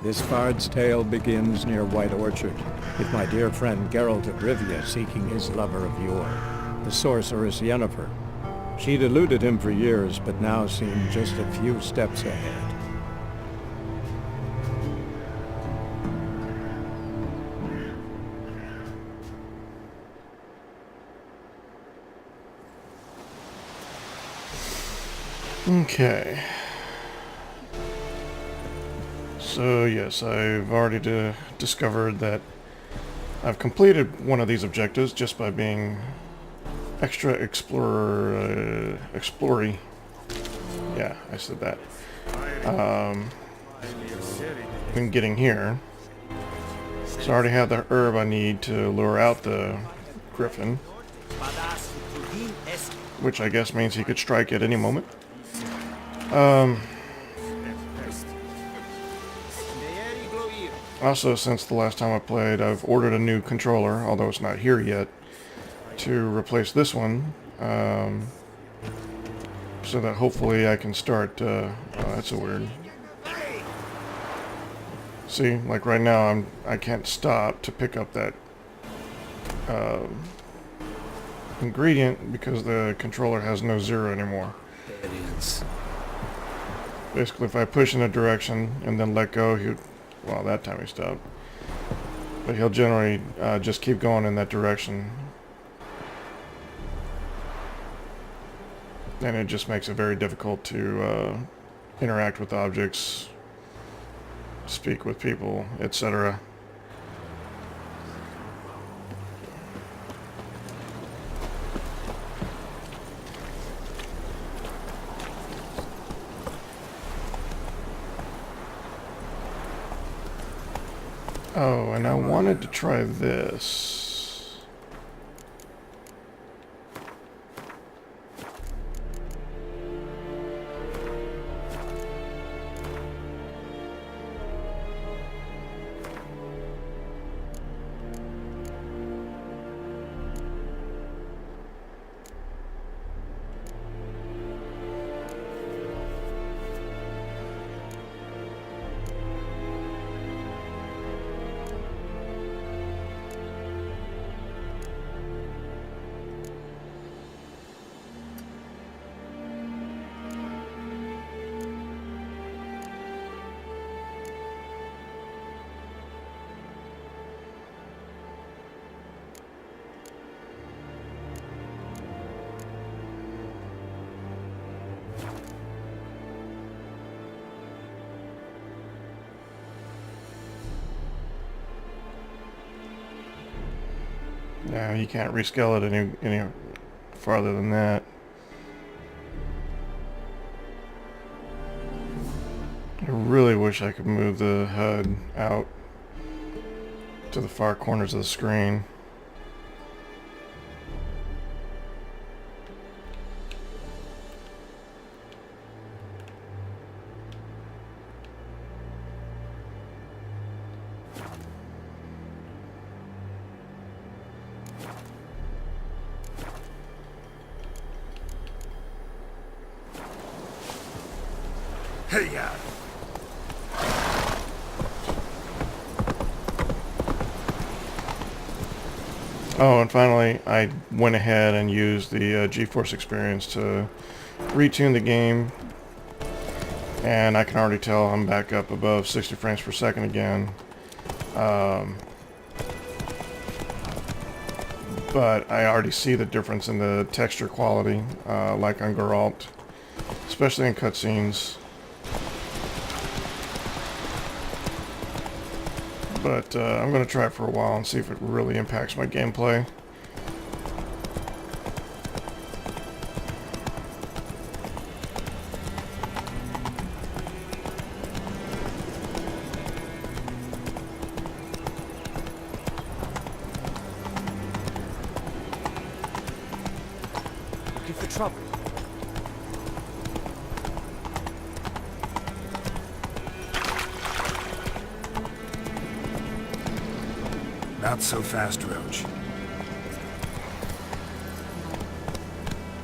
This bard's tale begins near White Orchard, with my dear friend Geralt of Rivia seeking his lover of yore, the sorceress Yennefer. She'd eluded him for years, but now seemed just a few steps ahead. Okay. So yes, I've already discovered that I've completed one of these objectives just by being extra explory. Yeah, I said that. And getting here. So I already have the herb I need to lure out the griffin, which I guess means he could strike at any moment. Also, since the last time I played, I've ordered a new controller, although it's not here yet, to replace this one, so that hopefully I can start, oh, that's a weird... See, like right now, I can't stop to pick up that ingredient because the controller has no zero anymore. Basically, if I push in a direction and then let go, well, that time he stopped. But he'll generally just keep going in that direction. And it just makes it very difficult to interact with objects, speak with people, etc. Oh, and I wanted to try this. Yeah, you can't rescale it any farther than that. I really wish I could move the HUD out to the far corners of the screen. Hey, yeah. Oh, and finally, I went ahead and used the GeForce experience to retune the game, and I can already tell I'm back up above 60 frames per second again. But I already see the difference in the texture quality, like on Geralt, especially in cutscenes. But I'm going to try it for a while and see if it really impacts my gameplay. Looking for trouble. Not so fast, Roach.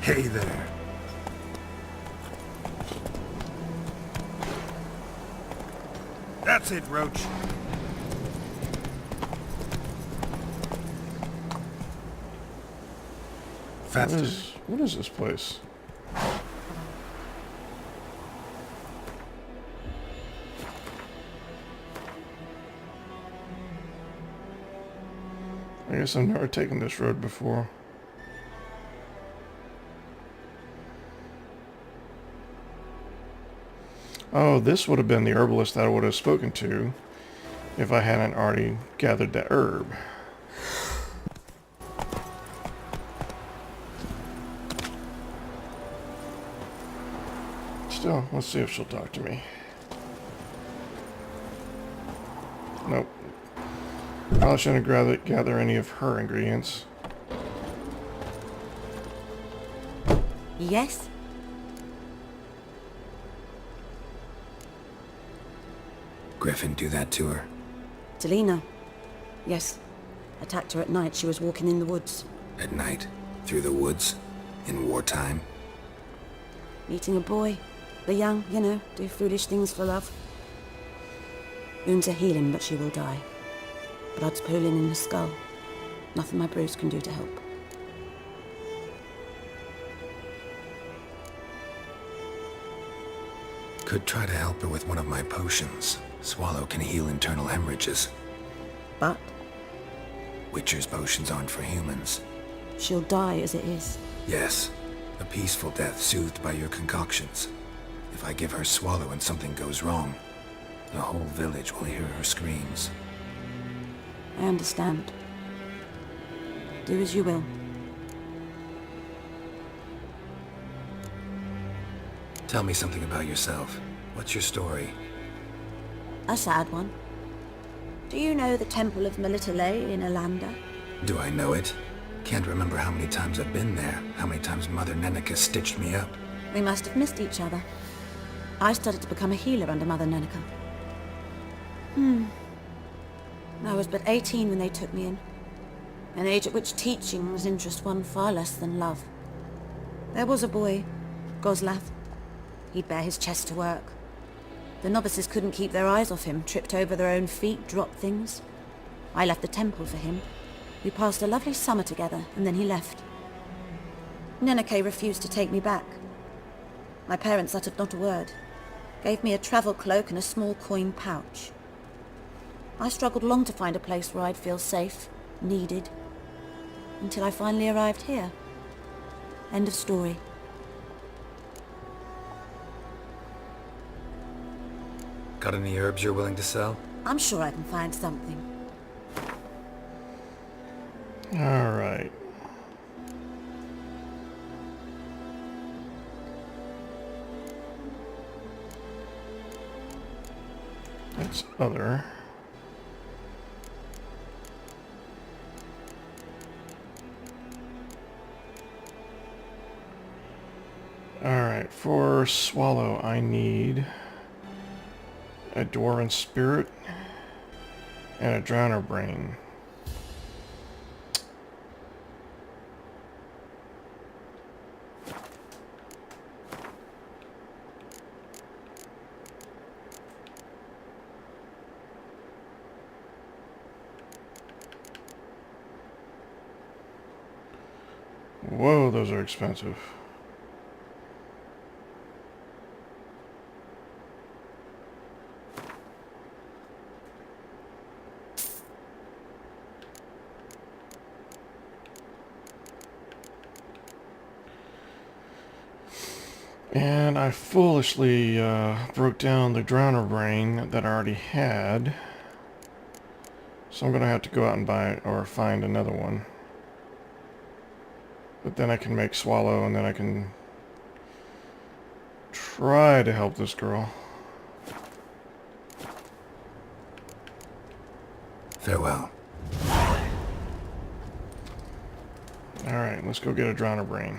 Hey there. That's it, Roach. Faster. What is this place? I guess I've never taken this road before. Oh, this would have been the herbalist that I would have spoken to if I hadn't already gathered that herb. Still, let's see if she'll talk to me. Nope. Probably shouldn't gather any of her ingredients. Yes? Griffin do that to her? Delina? Yes. Attacked her at night. She was walking in the woods. At night? Through the woods? In wartime? Meeting a boy. The young, you know, do foolish things for love. Wounds are healing, but she will die. Blood's pooling in the skull. Nothing my bruise can do to help. Could try to help her with one of my potions. Swallow can heal internal hemorrhages. But Witcher's potions aren't for humans. she'll die as it is. Yes, a peaceful death soothed by your concoctions. If I give her Swallow and something goes wrong, the whole village will hear her screams. I understand. Do as you will. Tell me something about yourself. What's your story? A sad one. Do you know the Temple of Melitele in Alanda? Do I know it? Can't remember how many times I've been there, how many times Mother Neneka stitched me up. We must have missed each other. I started to become a healer under Mother Neneka. I was but 18 when they took me in. An age at which teaching was interest one far less than love. There was a boy, Goslav. He'd bare his chest to work. The novices couldn't keep their eyes off him, tripped over their own feet, dropped things. I left the temple for him. We passed a lovely summer together, and then he left. Neneke refused to take me back. My parents uttered not a word. Gave me a travel cloak and a small coin pouch. I struggled long to find a place where I'd feel safe, needed, until I finally arrived here. End of story. Got any herbs you're willing to sell? I'm sure I can find something. All right. That's other. All right, for Swallow, I need a Dwarven Spirit and a Drowner Brain. Whoa, those are expensive. And I foolishly broke down the Drowner Brain that I already had. So I'm going to have to go out and buy or find another one. But then I can make Swallow, and then I can try to help this girl. Farewell. Alright, let's go get a Drowner Brain.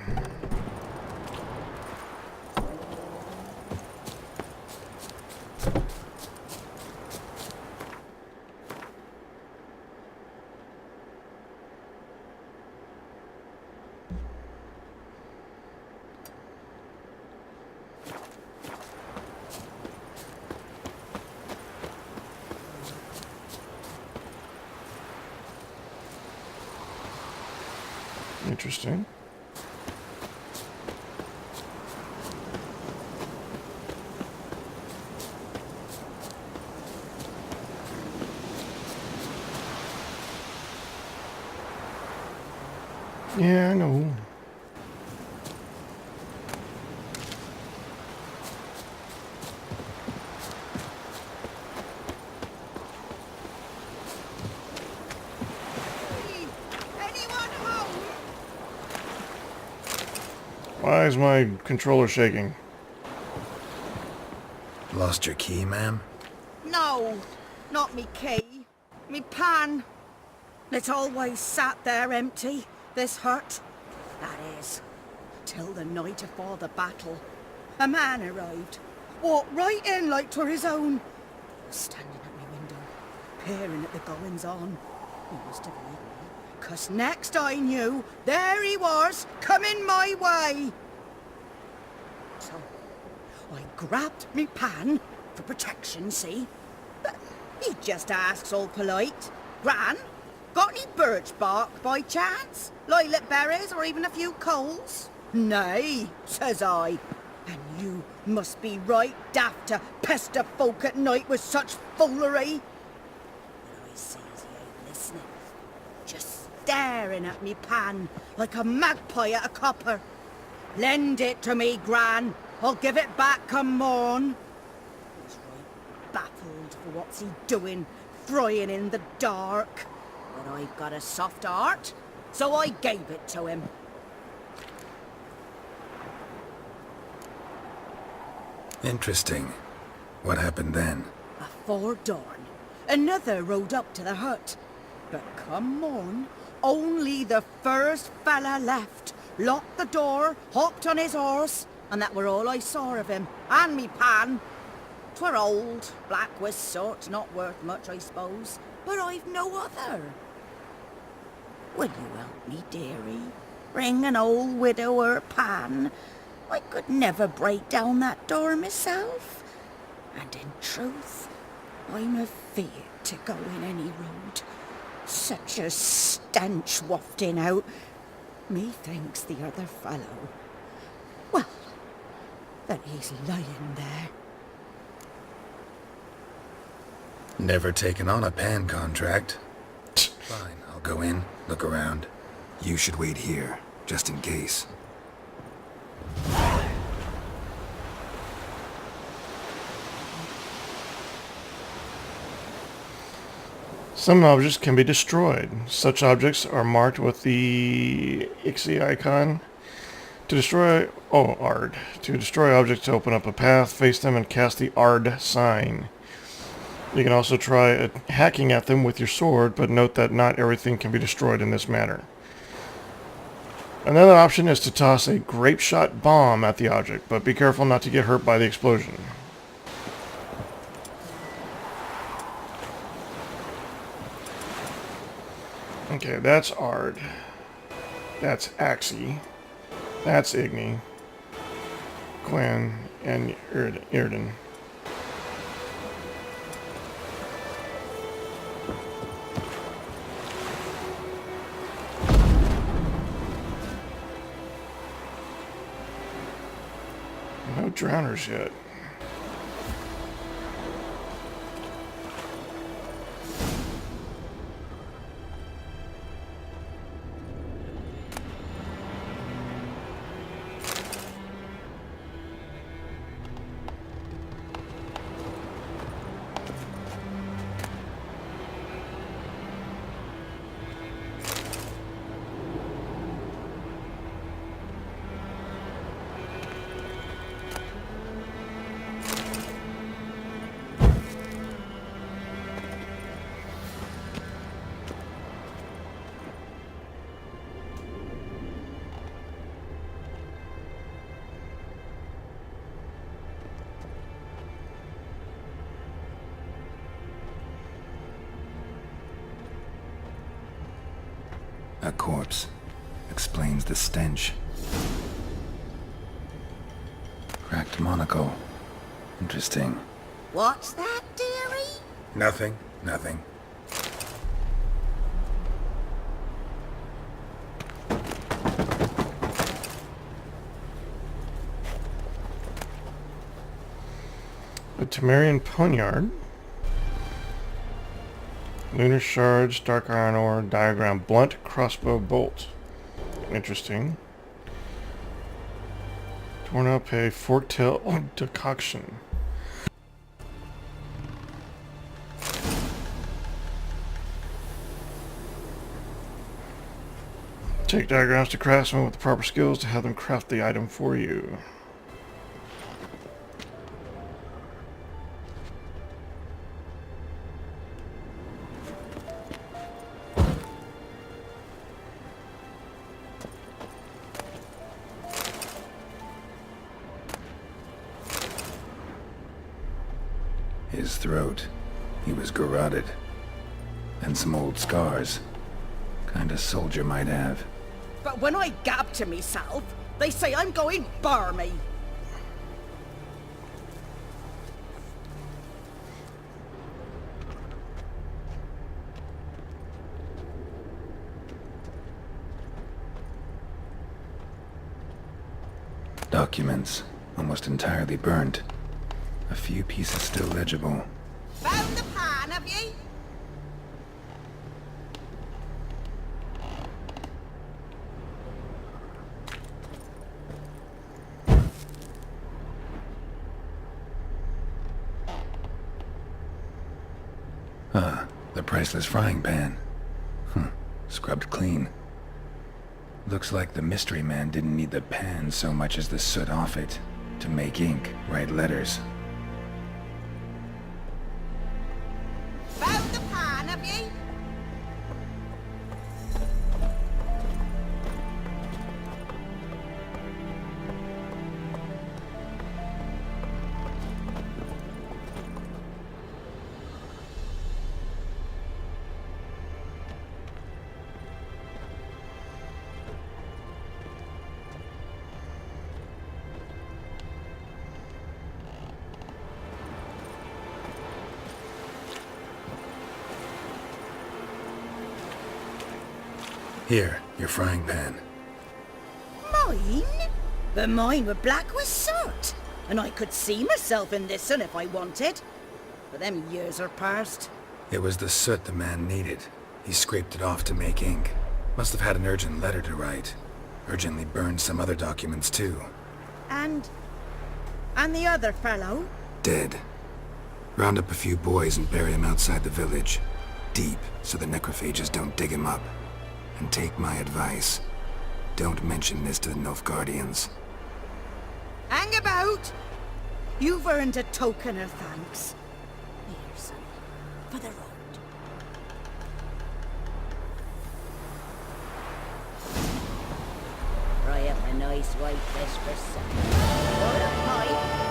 Interesting. Yeah, I know. Why is my controller shaking? Lost your key, ma'am? No, not me key. Me pan. It's always sat there empty, this hut. That is, till the night afore the battle. A man arrived, walked right in like 'twere his own. Was standing at me window, peering at the goings-on. He must have heard me, 'cause next I knew, there he was, coming my way. So, I grabbed me pan, for protection, see? But he just asks all polite, Gran, got any birch bark by chance? Lilac berries or even a few coals? Nay, says I. And you must be right daft to pester folk at night with such foolery. But I sees he ain't listening. Just staring at me pan like a magpie at a copper. Lend it to me, Gran. I'll give it back come morn. He's right baffled for what's he doing, frying in the dark. But I've got a soft heart, so I gave it to him. Interesting. What happened then? Afore dawn, another rode up to the hut. But come morn, only the first fella left, locked the door, hopped on his horse, and that were all I saw of him, and me pan. 'Twere old, black with soot, not worth much, I suppose, but I've no other. Will you help me, dearie? Bring an old widower pan. I could never break down that door myself. And in truth, I'm afeard to go in any road. Such a stench wafting out. Methinks the other fellow, well, that he's lying there. Never taken on a pan contract. Fine, I'll go in, look around. You should wait here, just in case. Some objects can be destroyed. Such objects are marked with the Ixie icon. To destroy Ard. To destroy objects, to open up a path, face them, and cast the Ard sign. You can also try hacking at them with your sword, but note that not everything can be destroyed in this manner. Another option is to toss a grape shot bomb at the object, but be careful not to get hurt by the explosion. Okay, that's Ard. That's Axie. That's Igni. Quinn and Irden. No drowners yet. A corpse. Explains the stench. Cracked monocle. Interesting. What's that, dearie? Nothing. Nothing. The Temerian Poniard. Lunar Shards, Dark Iron Ore, Diagram, Blunt Crossbow Bolt. Interesting. Torn up a Forktail Decoction. Take diagrams to craftsmen with the proper skills to have them craft the item for you. His throat. He was garroted. And some old scars. Kind of soldier might have. But when I gab to myself, they say I'm going barmy. Documents. Almost entirely burnt. A few pieces still legible. Found the pan, have ye? The priceless frying pan. Scrubbed clean. Looks like the mystery man didn't need the pan so much as the soot off it to make ink, write letters. Found the pan, have ye? Here, your frying pan. Mine? But mine were black with soot. And I could see myself in this one if I wanted. But them years are past. It was the soot the man needed. He scraped it off to make ink. Must have had an urgent letter to write. Urgently burned some other documents too. And the other fellow? Dead. Round up a few boys and bury him outside the village. Deep, so the necrophages don't dig him up. And take my advice. Don't mention this to the Nilfgaardians. Hang about! You've earned a token of thanks. Here, son, for the road. Fry up a nice white fish for supper. What a pie.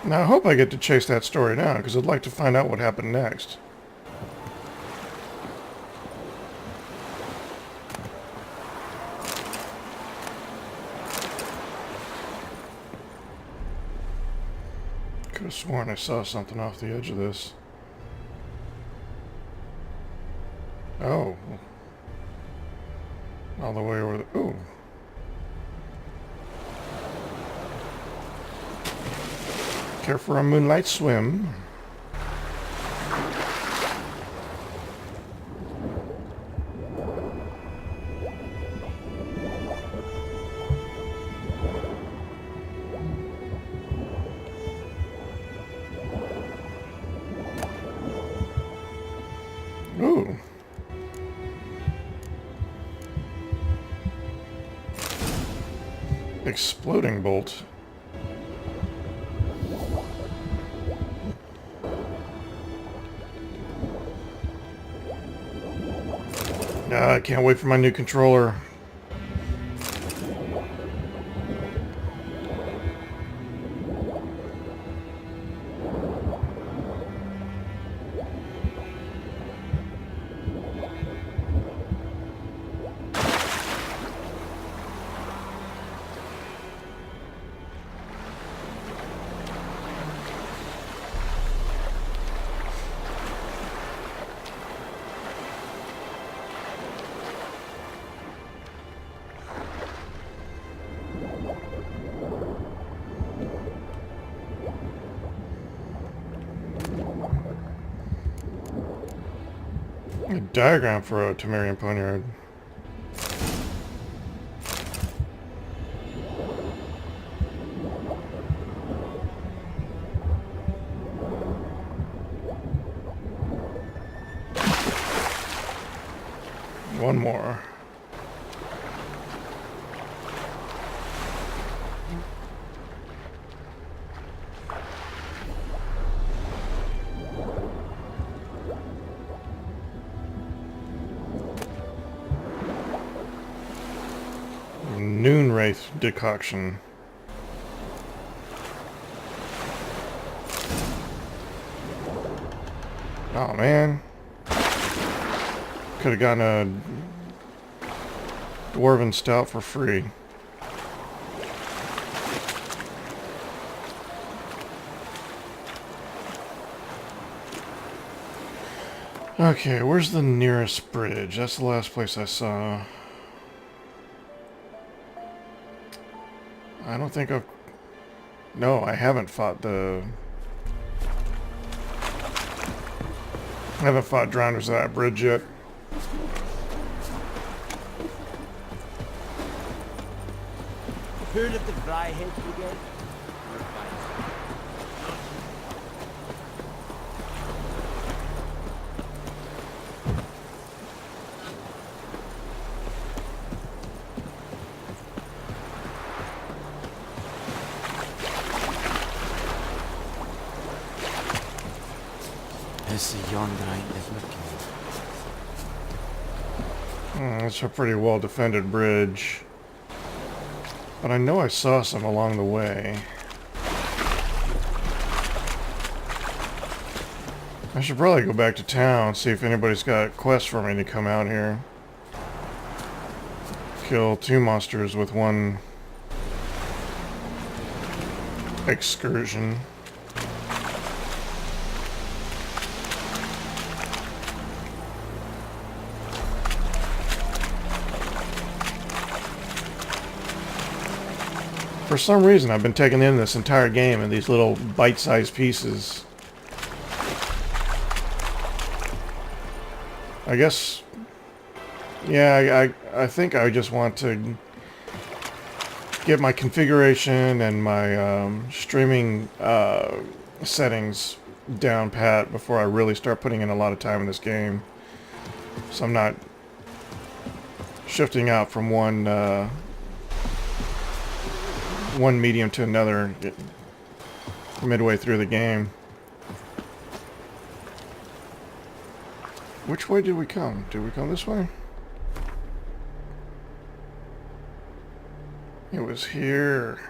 Now I hope I get to chase that story down, because I'd like to find out what happened next. Could have sworn I saw something off the edge of this. Oh. All the way over the... Ooh. Care for a moonlight swim. Ooh. Exploding bolt. I can't wait for my new controller. A diagram for a Temerian poniard. One more. Noon Wraith decoction. Oh man. Could have gotten a Dwarven Stout for free. Okay, where's the nearest bridge? That's the last place I saw. I don't think I've... No, I haven't fought the... I haven't fought Drowners at that bridge yet. Heard of the Vryhead Brigade? There's a yonder ain't looking. It's a pretty well defended bridge. But I know I saw some along the way. I should probably go back to town, see if anybody's got quests for me to come out here. Kill 2 monsters with 1 excursion. For some reason, I've been taking in this entire game in these little bite-sized pieces. I guess... Yeah, I think I just want to get my configuration and my streaming settings down pat before I really start putting in a lot of time in this game. So I'm not shifting out from one medium to another midway through the game. Which way did we come? Did we come this way? It was here.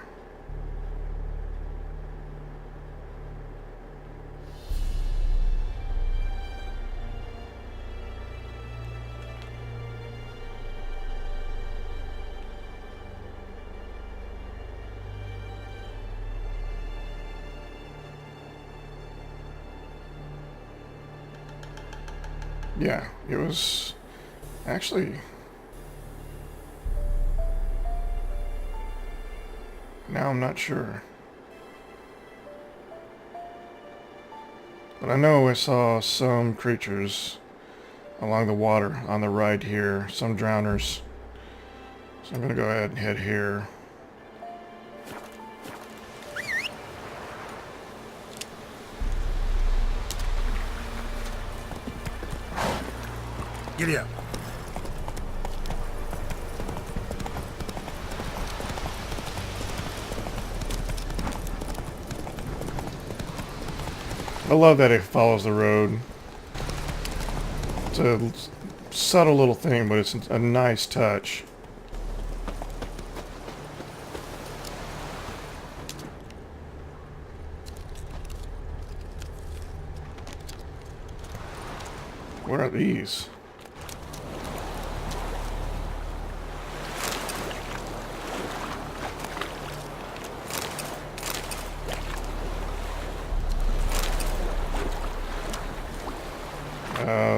Yeah, it was actually... Now I'm not sure. But I know I saw some creatures along the water on the right here, some drowners. So I'm gonna go ahead and head here. Giddy up. I love that it follows the road. It's a subtle little thing, but it's a nice touch. What are these?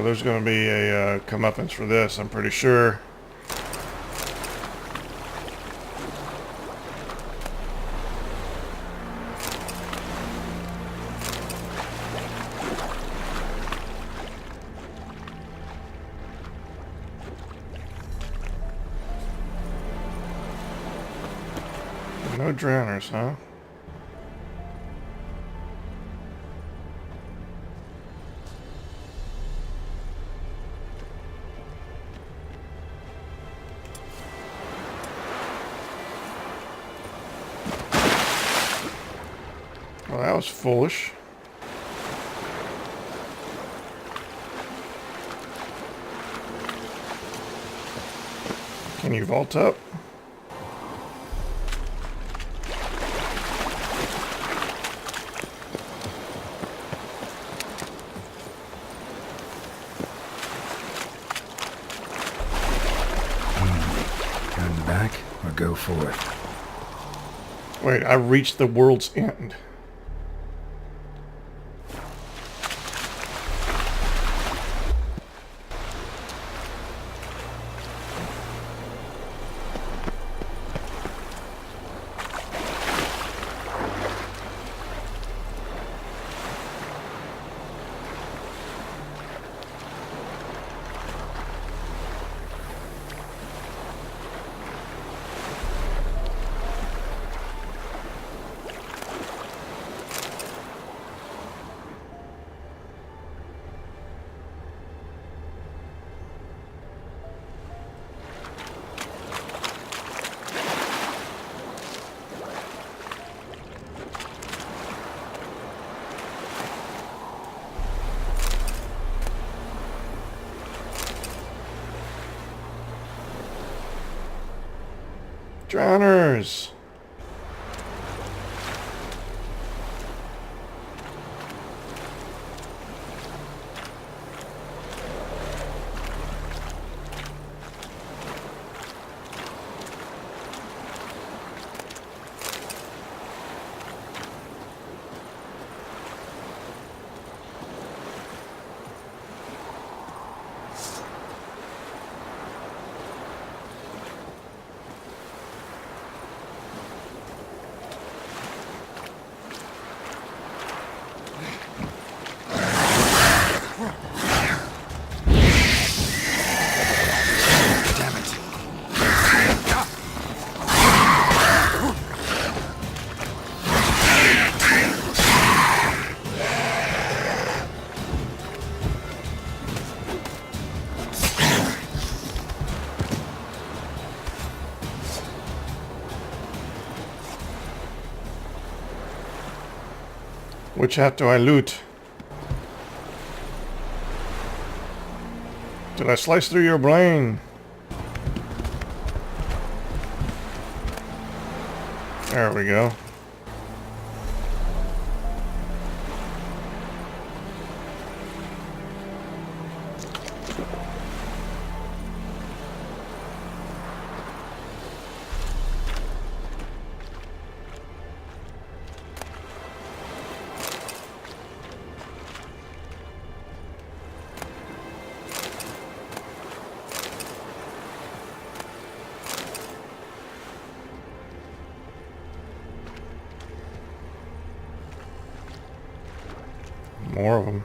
There's going to be a comeuppance for this, I'm pretty sure. No drowners, huh? Well, that was foolish. Can you vault up? Turn back or go forth? Wait, I reached the world's end. Drowners! Which hat do I loot? Did I slice through your brain? There we go. More of them.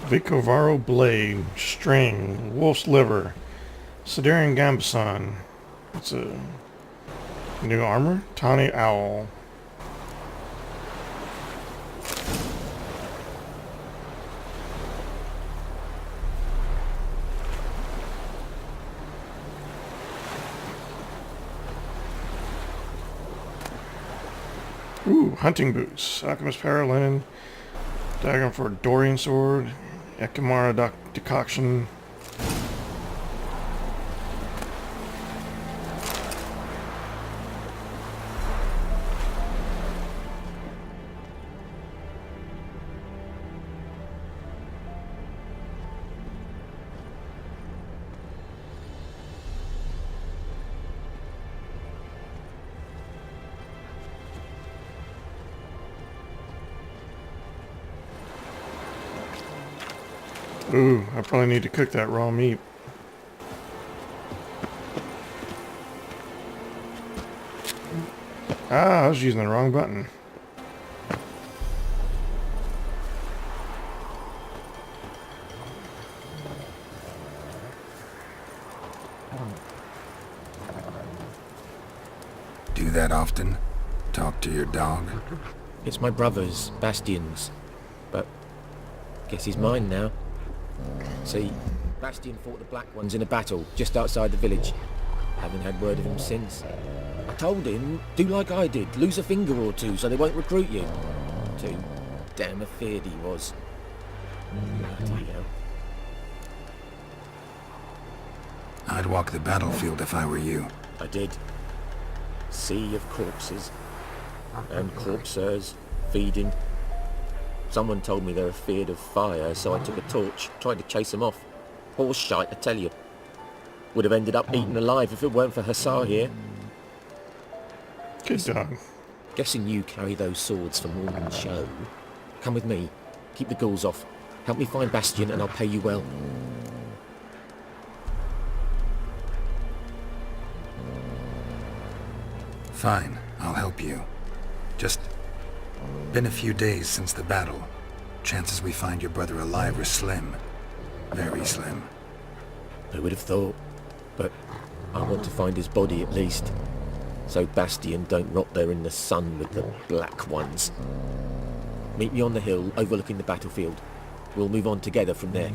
Vicovaro Blade, String, Wolf's Liver, Sidarian Gambeson. It's a new armor. Tawny Owl. Ooh, hunting boots. Alchemist Power Linen. Diagram for Dorian Sword. Ekimara Decoction. Ooh, I probably need to cook that raw meat. Ah, I was using the wrong button. Do that often? Talk to your dog? It's my brother's, Bastion's. But guess he's mine now. See, Bastion fought the Black Ones in a battle just outside the village. Haven't had word of him since. I told him, do like I did, lose a finger or two so they won't recruit you. Too damn afeard he was. Bloody hell. I'd walk the battlefield if I were you. I did. Sea of corpses. And corpsers feeding. Someone told me they're afeard of fire, so I took a torch, tried to chase them off. Horse shite, I tell you. Would have ended up eaten alive if it weren't for Hussar here. Good dog. Guessing you carry those swords for more than show. Come with me. Keep the ghouls off. Help me find Bastion and I'll pay you well. Fine, I'll help you. Just been a few days since the battle. Chances we find your brother alive are slim. Very slim. Who would have thought? But I want to find his body at least. So Bastion don't rot there in the sun with the Black Ones. Meet me on the hill overlooking the battlefield. We'll move on together from there.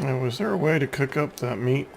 Now, was there a way to cook up that meat?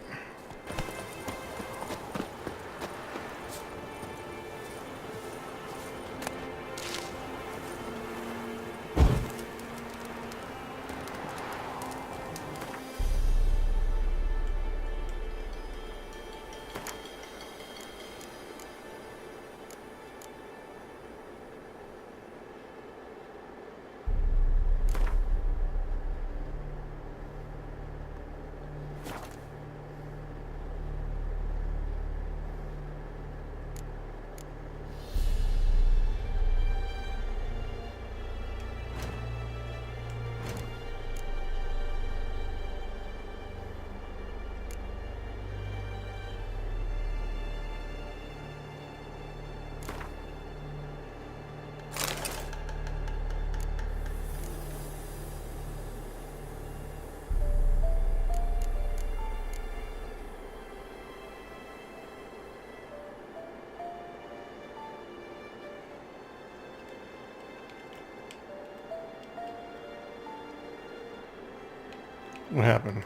What happened?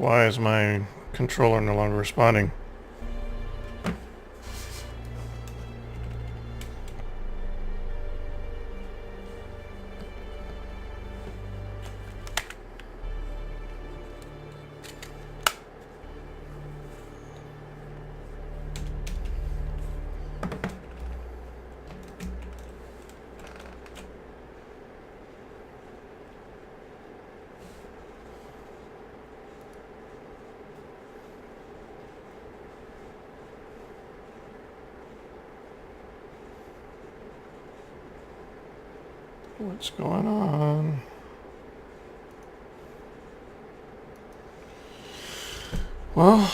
Why is my controller no longer responding? What's going on? Well,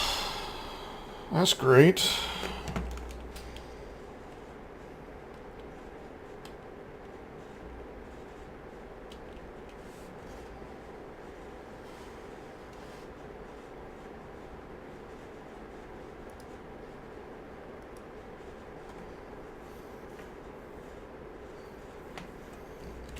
that's great.